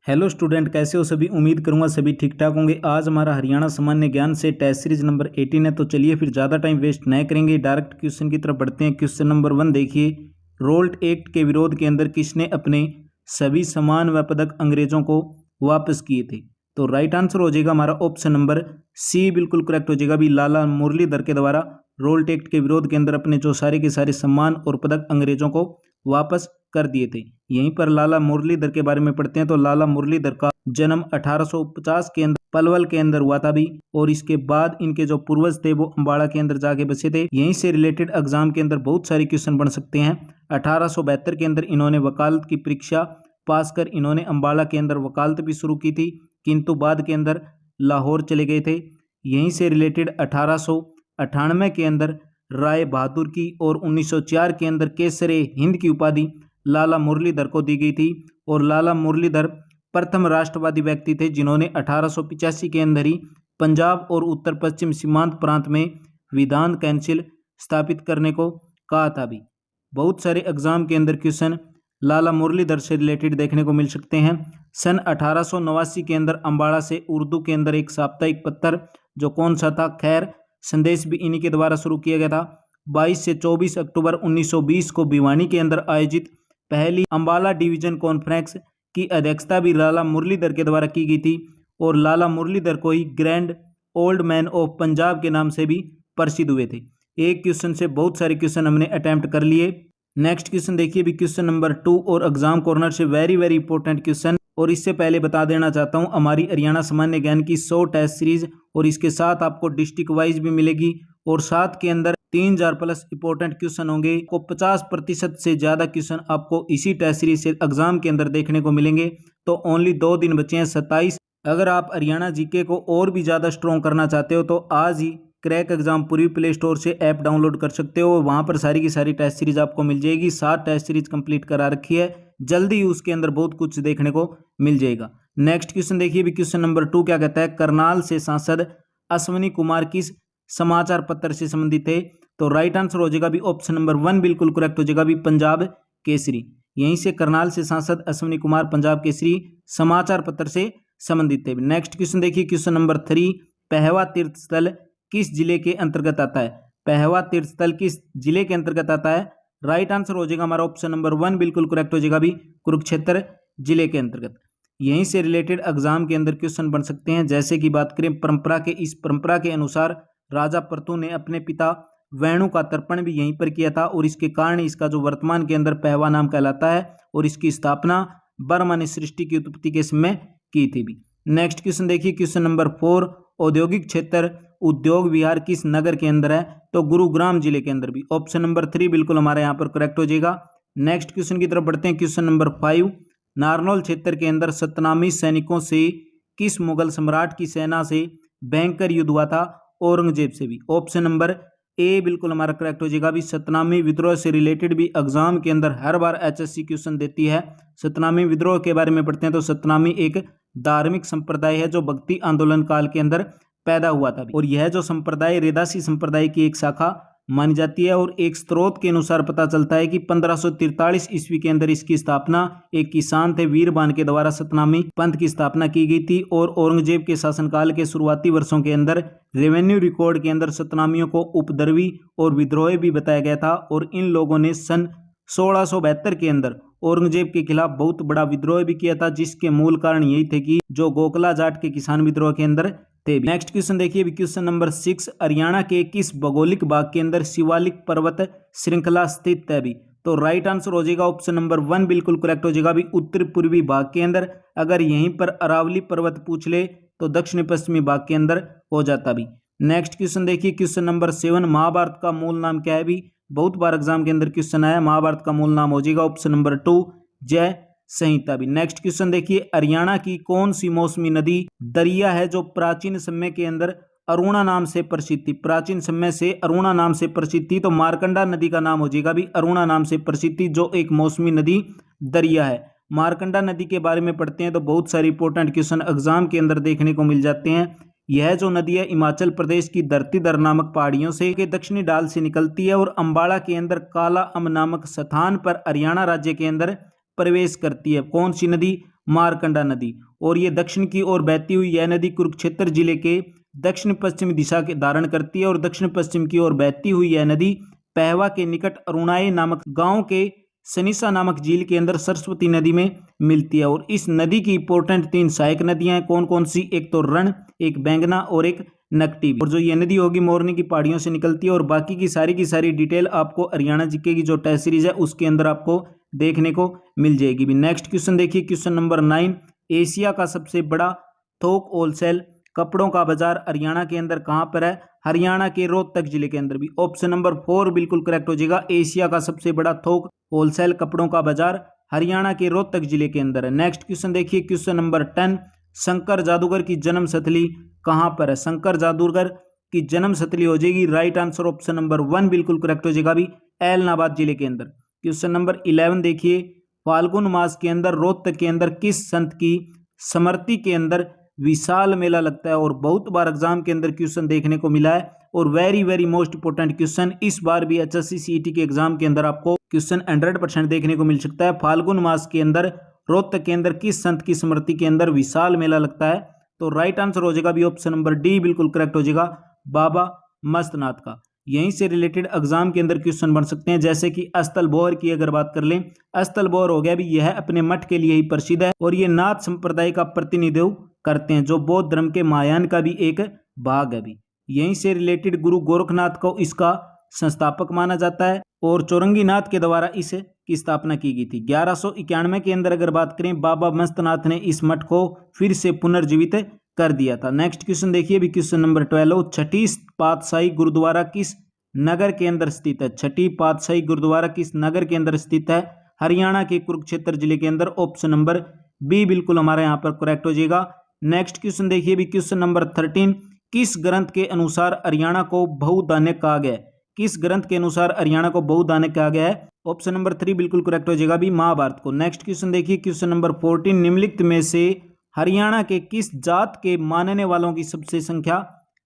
Hello student, कैसे हो सभी। उम्मीद करूंगा सभी ठीक ठाक होंगे। आज हमारा हरियाणा सामान्य ज्ञान से टेस्ट सीरीज नंबर 18 है। तो चलिए फिर ज़्यादा टाइम वेस्ट नहीं करेंगे, डायरेक्ट क्वेश्चन की तरफ बढ़ते हैं। क्वेश्चन नंबर 1 देखिए, रोल्ट एक्ट के विरोध के अंदर किसने अपने सभी सम्मान व पदक अंग्रेजों को वापस किए थे। तो राइट आंसर हो जाएगा हमारा ऑप्शन नंबर सी, बिल्कुल करेक्ट हो जाएगा भी। लाला मुरलीधर के द्वारा रोल्ट एक्ट के विरोध के अंदर अपने जो सारे के सारे सम्मान और पदक अंग्रेजों को वापस कर दिए थे। यहीं पर लाला मुरलीधर के बारे में पढ़ते हैं। तो लाला मुरलीधर का जन्म 1850 के अंदर पलवल के अंदर हुआ था भी, और इसके बाद इनके जो पूर्वज थे वो अम्बाड़ा के अंदर जाके बसे थे। यहीं से रिलेटेड एग्जाम के अंदर बहुत सारे क्वेश्चन बन सकते हैं। 1872 के अंदर इन्होंने वकालत की परीक्षा पास कर इन्होंने अम्बाड़ा के अंदर वकालत भी शुरू की थी, किंतु बाद के अंदर लाहौर चले गए थे। यहीं से रिलेटेड 1898 के अंदर राय बहादुर की और 1904 के अंदर केसरे हिंद की उपाधि लाला मुरलीधर को दी गई थी। और लाला मुरलीधर प्रथम राष्ट्रवादी व्यक्ति थे जिन्होंने 1885 के अंदर ही पंजाब और उत्तर पश्चिम सीमांत प्रांत में विधान काउंसिल स्थापित करने को कहा था भी। बहुत सारे एग्जाम के अंदर क्वेश्चन लाला मुरलीधर से रिलेटेड देखने को मिल सकते हैं। सन 1889 के अंदर अम्बाड़ा से उर्दू के अंदर एक साप्ताहिक पत्र, जो कौन सा था, खैर संदेश, भी इन्हीं के द्वारा शुरू किया गया था। 22 से 24 अक्टूबर 1920 को भिवानी के अंदर आयोजित पहली अम्बाला डिवीजन कॉन्फ्रेंस की अध्यक्षता भी लाला मुरलीधर के द्वारा की गई थी। और लाला मुरलीधर को ही grand old man of Punjab के नाम से भी प्रसिद्ध हुए थे। एक क्वेश्चन से बहुत सारे क्वेश्चन हमने अटेम्प्ट कर लिए। नेक्स्ट क्वेश्चन देखिए भी, क्वेश्चन नंबर 2 और एग्जाम कॉर्नर से वेरी वेरी इंपॉर्टेंट क्वेश्चन। और इससे पहले बता देना चाहता हूं, हमारी हरियाणा सामान्य ज्ञान की 100 टेस्ट सीरीज और इसके साथ आपको डिस्ट्रिक्ट वाइज भी मिलेगी, और साथ के अंदर 3000 प्लस इंपॉर्टेंट क्वेश्चन होंगे। को 50% से ज्यादा क्वेश्चन आपको इसी टेस्ट सीरीज से एग्जाम के अंदर देखने को मिलेंगे। तो ओनली 2 दिन बचे हैं, 27। अगर आप हरियाणा जीके को और भी ज्यादा स्ट्रॉन्ग करना चाहते हो तो आज ही क्रैक एग्जाम पूरी प्ले स्टोर से ऐप डाउनलोड कर सकते हो। वहां पर सारी की सारी टेस्ट सीरीज आपको मिल जाएगी। 7 टेस्ट सीरीज कंप्लीट करा रखी है, जल्दी ही उसके अंदर बहुत कुछ देखने को मिल जाएगा। नेक्स्ट क्वेश्चन देखिए भी, क्वेश्चन नंबर 2 क्या कहता है, करनाल से सांसद अश्विनी कुमार किस समाचार पत्र से संबंधित थे। तो राइट आंसर हो जाएगा भी ऑप्शन नंबर 1, बिल्कुल करेक्ट हो जाएगा भी, पंजाब केसरी। यहीं से करनाल से सांसद अश्विनी कुमार पंजाब केसरी समाचार पत्र से संबंधित थे। नेक्स्ट क्वेश्चन देखिए, क्वेश्चन नंबर 3, पहवा तीर्थ स्थल किस जिले के अंतर्गत आता है। पहवा तीर्थ स्थल किस जिले के अंतर्गत आता है। राइट आंसर हो जाएगा हमारा ऑप्शन नंबर 1, बिल्कुल करेक्ट हो जाएगा भी, कुरुक्षेत्र जिले के अंतर्गत। यहीं से रिलेटेड एग्जाम के अंदर क्वेश्चन बन सकते हैं। जैसे कि बात करें परंपरा के, इस परंपरा के अनुसार राजा प्रतु ने अपने पिता वेणु का तर्पण भी यहीं पर किया था, और इसके कारण इसका जो वर्तमान के अंदर पहवा नाम कहलाता है, और इसकी स्थापना बर्मा ने सृष्टि की उत्पत्ति के समय की थी भी। नेक्स्ट क्वेश्चन देखिए, क्वेश्चन नंबर 4, औद्योगिक क्षेत्र उद्योग विहार किस नगर के अंदर है। तो गुरुग्राम जिले के अंदर भी। ऑप्शन नंबर 3 बिल्कुल हमारे यहाँ पर करेक्ट हो जाएगा। नेक्स्ट क्वेश्चन की तरफ बढ़ते हैं। क्वेश्चन नंबर 5, नारनौल क्षेत्र के अंदर सतनामी सैनिकों से किस मुगल सम्राट की सेना से भयंकर युद्ध हुआ था। औरंगजेब से भी। ऑप्शन नंबर ए बिल्कुल हमारा करेक्ट हो जाएगा भी। सतनामी विद्रोह से रिलेटेड भी एग्जाम के अंदर हर बार एचएससी क्वेश्चन देती है। सतनामी विद्रोह के बारे में पढ़ते हैं। तो सतनामी एक धार्मिक संप्रदाय है जो भक्ति आंदोलन काल के अंदर पैदा हुआ था, और यह जो संप्रदाय रेदासी संप्रदाय की एक शाखा मानी जाती है। और एक स्रोत के अनुसार पता चलता है कि 1543 ईस्वी के अंदर इसकी स्थापना एक किसान थे वीरबान के द्वारा सतनामी पंथ की स्थापना की गई थी। और औरंगजेब के शासनकाल के शुरुआती वर्षों के अंदर रेवेन्यू रिकॉर्ड के अंदर सतनामियों को उपद्रवी और विद्रोही भी बताया गया था। और इन लोगों ने सन 1672 के अंदर औरंगजेब के खिलाफ बहुत बड़ा विद्रोह भी किया था, जिसके मूल कारण यही थे कि जो गोकला जाट के किसान विद्रोह के अंदर थे। नेक्स्ट क्वेश्चन देखिए, क्वेश्चन नंबर 6, हरियाणा के किस भौगोलिक भाग के अंदर शिवालिक पर्वत श्रृंखला स्थित है भी। तो राइट आंसर हो जाएगा ऑप्शन नंबर 1, बिल्कुल करेक्ट हो जाएगा भी, उत्तर पूर्वी भाग के अंदर। अगर यहीं पर अरावली पर्वत पूछ ले तो दक्षिण पश्चिमी भाग के अंदर हो जाता भी। नेक्स्ट क्वेश्चन देखिए, क्वेश्चन नंबर 7, महाभारत का मूल नाम क्या है भी। बहुत बार एग्जाम के अंदर क्वेश्चन आया। महाभारत का मूल नाम हो जाएगा ऑप्शन नंबर 2, जय संहिता भी। नेक्स्ट क्वेश्चन देखिए, हरियाणा की कौन सी मौसमी नदी दरिया है जो प्राचीन समय के अंदर अरुणा नाम से प्रसिद्ध थी। प्राचीन समय से अरुणा नाम से प्रसिद्ध थी। तो मार्कंडा नदी का नाम हो जाएगा भी अरुणा नाम से प्रसिद्ध थी, जो एक मौसमी नदी दरिया है। मार्कंडा नदी के बारे में पढ़ते हैं तो बहुत सारे इंपॉर्टेंट क्वेश्चन एग्जाम के अंदर देखने को मिल जाते हैं। यह जो नदी है हिमाचल प्रदेश की धरतीधर नामक पहाड़ियों से के दक्षिणी ढाल से निकलती है, और अम्बाड़ा के अंदर काला अम नामक स्थान पर हरियाणा राज्य के अंदर प्रवेश करती है। कौन सी नदी, मारकंडा नदी। और ये दक्षिण की ओर बहती हुई यह नदी कुरुक्षेत्र जिले के दक्षिण पश्चिमी दिशा के धारण करती है और दक्षिण पश्चिम की ओर बहती हुई यह नदी पहवा के निकट अरुणाई नामक गांव के सनिसा नामक झील के अंदर सरस्वती नदी में मिलती है। और इस नदी की इंपॉर्टेंट 3 सहायक नदियां हैं। कौन कौन सी? एक तो रण, एक बैंगना और एक नकटी। और जो ये नदी होगी मोरनी की पहाड़ियों से निकलती है। और बाकी की सारी डिटेल आपको हरियाणा जीके की जो टेस्ट सीरीज है उसके अंदर आपको देखने को मिल जाएगी भी। नेक्स्ट क्वेश्चन देखिए, क्वेश्चन नंबर 9। एशिया का सबसे बड़ा थोक होलसेल कपड़ों का बाजार हरियाणा के अंदर कहां पर है? हरियाणा के रोहतक जिले के अंदर भी। ऑप्शन नंबर 4 बिल्कुल करेक्ट हो जाएगा। एशिया का सबसे बड़ा थोक होलसेल कपड़ों का बाजार हरियाणा के रोहतक जिले के अंदर है। नेक्स्ट क्वेश्चन देखिए, क्वेश्चन नंबर 10। शंकर जादूगर की जन्म स्थली कहां पर है? शंकर जादूगर की जन्म स्थली हो जाएगी राइट आंसर ऑप्शन नंबर 1 बिल्कुल करेक्ट हो जाएगा भी, ऐलनाबाद जिले के अंदर। क्वेश्चन नंबर 11 देखिए, फाल्गुन मास के अंदर रोहतक के अंदर किस संत की स्मृति के अंदर विशाल मेला लगता है? और बहुत बार एग्जाम के अंदर क्वेश्चन देखने को मिला है और वेरी मोस्ट इंपोर्टेंट क्वेश्चन इस बार भी एचएससी सीईटी के एग्जाम के अंदर आपको क्वेश्चन 100% देखने को मिल सकता है। फाल्गुन मास के अंदर रोहतक के अंदर किस संत की स्मृति के अंदर विशाल मेला लगता है? तो राइट आंसर हो जाएगा भी ऑप्शन नंबर डी बिल्कुल करेक्ट हो जाएगा, बाबा मस्तनाथ का। यहीं से रिलेटेड एग्जाम के अंदर क्वेश्चन बन सकते हैं, जैसे कि अस्तल बोहर की अगर बात कर लें। अस्तल बोहर हो गया भी, यह अपने मठ के लिए ही प्रसिद्ध है और ये नाथ संप्रदाय का प्रतिनिधित्व करते हैं जो बौद्ध धर्म के महायान का भी एक भाग है भी। यहीं से रिलेटेड गुरु गोरखनाथ को इसका संस्थापक माना जाता है और चौरंगी नाथ के द्वारा इसकी स्थापना की गई थी। 1191 के अंदर अगर बात करें, बाबा मस्तनाथ ने इस मठ को फिर से पुनर्जीवित कर दिया था। नेक्स्ट क्वेश्चन देखिए भी, क्वेश्चन नंबर 12। छठी पातशाही गुरुद्वारा किस नगर के अंदर स्थित है? छठी पातशाही गुरुद्वारा किस नगर के अंदर स्थित है? हरियाणा के कुरुक्षेत्र जिले के अंदर। ऑप्शन नंबर बी बिल्कुल हमारा यहाँ पर करेक्ट हो जाएगा। नेक्स्ट क्वेश्चन देखिए भी, क्वेश्चन नंबर 13। किस ग्रंथ के अनुसार हरियाणा को बहुधान्य कहा गया है? किस ग्रंथ के अनुसार हरियाणा को बहुधान्य कहा गया है? ऑप्शन नंबर 3 बिल्कुल करेक्ट हो जाएगा भी, महाभारत को। नेक्स्ट क्वेश्चन देखिए, क्वेश्चन नंबर 14। निम्नलिखित में से हरियाणा के किस जात के मानने वालों की सबसे संख्या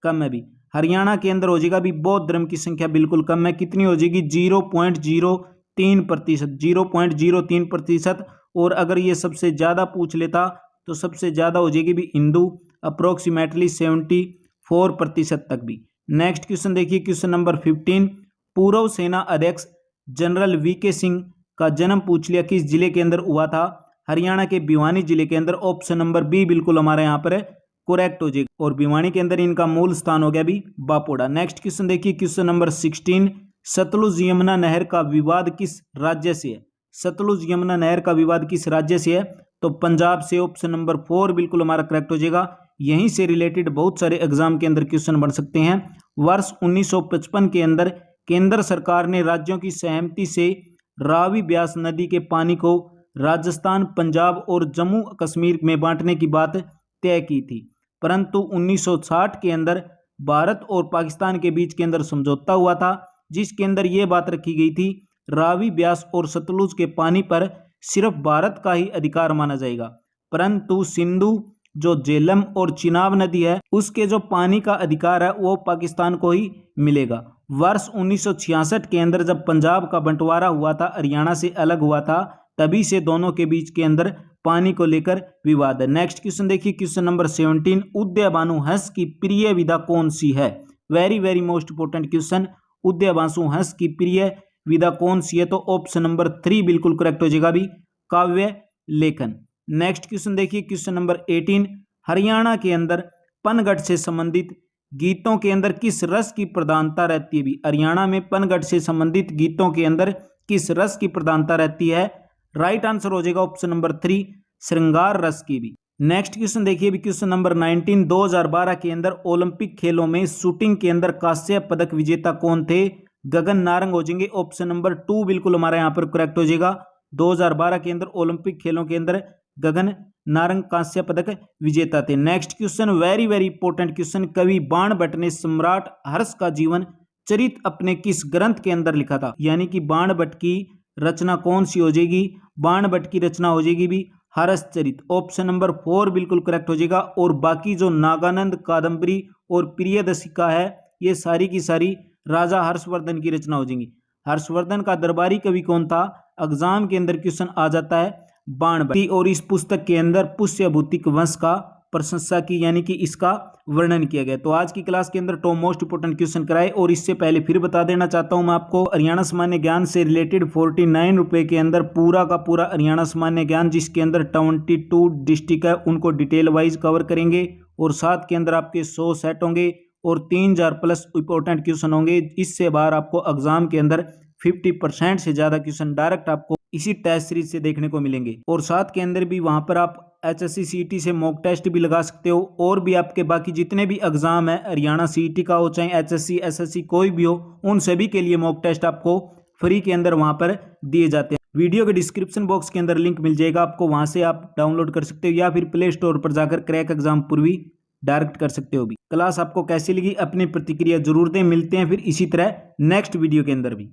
कम है भी? हरियाणा के अंदर हो जाएगा भी बौद्ध धर्म की संख्या बिल्कुल कम है। कितनी हो जाएगी? 0.03%। 0.03%। और अगर ये सबसे ज्यादा पूछ लेता तो सबसे ज्यादा हो जाएगी भी हिंदू, अप्रोक्सीमेटली 74% तक भी। नेक्स्ट क्वेश्चन देखिए, क्वेश्चन नंबर 15। पूर्व सेना अध्यक्ष जनरल वीके सिंह का जन्म पूछ लिया किस जिले के अंदर हुआ था? हरियाणा के भिवानी जिले के अंदर। ऑप्शन नंबर बी बिल्कुल हमारे यहाँ पर करेक्ट हो जाएगा और भिवानी के अंदर इनका मूल स्थान हो गया भी बापोड़ा। नेक्स्ट क्वेश्चन देखिए, क्वेश्चन नंबर 16। सतलुज यमुना नहर का विवाद किस राज्य से है? सतलुज यमुना नहर का विवाद किस राज्य से है? तो पंजाब से। ऑप्शन नंबर 4 बिल्कुल हमारा करेक्ट हो जाएगा। यहीं से रिलेटेड बहुत सारे एग्जाम के अंदर क्वेश्चन बन सकते हैं। वर्ष 1955 के अंदर केंद्र सरकार ने राज्यों की सहमति से रावी ब्यास नदी के पानी को राजस्थान, पंजाब और जम्मू कश्मीर में बांटने की बात तय की थी, परंतु 1960 के अंदर भारत और पाकिस्तान के बीच के अंदर समझौता हुआ था जिसके अंदर यह बात रखी गई थी रावी ब्यास और सतलुज के पानी पर सिर्फ भारत का ही अधिकार माना जाएगा, परंतु सिंधु जो झेलम और चिनाब नदी है उसके जो पानी का अधिकार है वो पाकिस्तान को ही मिलेगा। वर्ष 1966 के अंदर जब पंजाब का बंटवारा हुआ था, हरियाणा से अलग हुआ था, तभी से दोनों के बीच के अंदर पानी को लेकर विवाद है। नेक्स्ट क्वेश्चन देखिए, क्वेश्चन नंबर 17। उदयभानु हंस की प्रिय विधा कौन सी है? Very most important question. Udaybhanu हंस की प्रिय विधा कौन सी है? तो ऑप्शन नंबर 3 बिल्कुल करेक्ट हो जाएगा भी, काव्य लेखन। नेक्स्ट क्वेश्चन देखिए, क्वेश्चन नंबर 18। हरियाणा के अंदर पनघट से संबंधित गीतों के अंदर किस रस की प्रधानता रहती है भी? हरियाणा में पनघट से संबंधित गीतों के अंदर किस रस की प्रधानता रहती है? राइट आंसर हो जाएगा ऑप्शन नंबर 3, श्रृंगार रस की भी। नेक्स्ट क्वेश्चन देखिए भी, क्वेश्चन नंबर 19। 2012 के अंदर ओलंपिक खेलों में शूटिंग के अंदर कांस्य पदक विजेता कौन थे? गगन नारंग हो जाएंगे। ऑप्शन नंबर 2 बिल्कुल हमारा यहाँ पर करेक्ट हो जाएगा। 2012 के अंदर ओलंपिक खेलों के अंदर गगन नारंग कांस्य पदक विजेता थे। Next question very important question. कवि बाण भट्ट ने सम्राट हर्ष का जीवन चरित अपने किस ग्रंथ के अंदर लिखा था? यानी कि बाण भट्ट की रचना कौन सी हो जाएगी? बाण भट्ट की रचना हो जाएगी भी हर्ष चरित। ऑप्शन नंबर 4 बिल्कुल करेक्ट हो जाएगा। और बाकी जो नागानंद, कादम्बरी और प्रियदर्शिका है ये सारी की सारी राजा हर्षवर्धन की रचना हो जाएंगी। हर्षवर्धन का दरबारी कवि कौन था? एग्जाम के अंदर क्वेश्चन आ जाता है। बाण की। और इस पुस्तक के अंदर पुष्य भौतिक वंश का प्रशंसा की, यानी कि इसका वर्णन किया गया। तो आज की क्लास के अंदर टॉप मोस्ट इंपोर्टेंट क्वेश्चन कराए। और इससे पहले फिर बता देना चाहता हूं मैं आपको, हरियाणा सामान्य ज्ञान से रिलेटेड 49 रुपए के अंदर पूरा का पूरा हरियाणा सामान्य ज्ञान, जिसके अंदर 22 डिस्ट्रिक्ट है उनको डिटेल वाइज कवर करेंगे। और साथ के अंदर आपके 100 सेट होंगे और 3000 प्लस इंपॉर्टेंट क्वेश्चन होंगे। इससे बाहर आपको एग्जाम के अंदर 50% से ज्यादा क्वेश्चन डायरेक्ट आपको इसी टेस्ट सीरीज से देखने को मिलेंगे। और साथ के अंदर भी वहां पर आप HSC CET से मॉक टेस्ट भी लगा सकते हो। और भी आपके बाकी जितने भी एग्जाम है, हरियाणा CET का हो चाहे HSC SSC कोई भी हो, उन सभी के लिए मॉक टेस्ट आपको फ्री के अंदर वहां पर दिए जाते हैं। वीडियो के डिस्क्रिप्शन बॉक्स के अंदर लिंक मिल जाएगा आपको, वहां से आप डाउनलोड कर सकते हो या फिर प्ले स्टोर पर जाकर क्रैक एग्जाम पूर्वी डायरेक्ट कर सकते हो भी। क्लास आपको कैसी लगी अपनी प्रतिक्रिया जरूर दें। मिलते हैं फिर इसी तरह नेक्स्ट वीडियो के अंदर भी।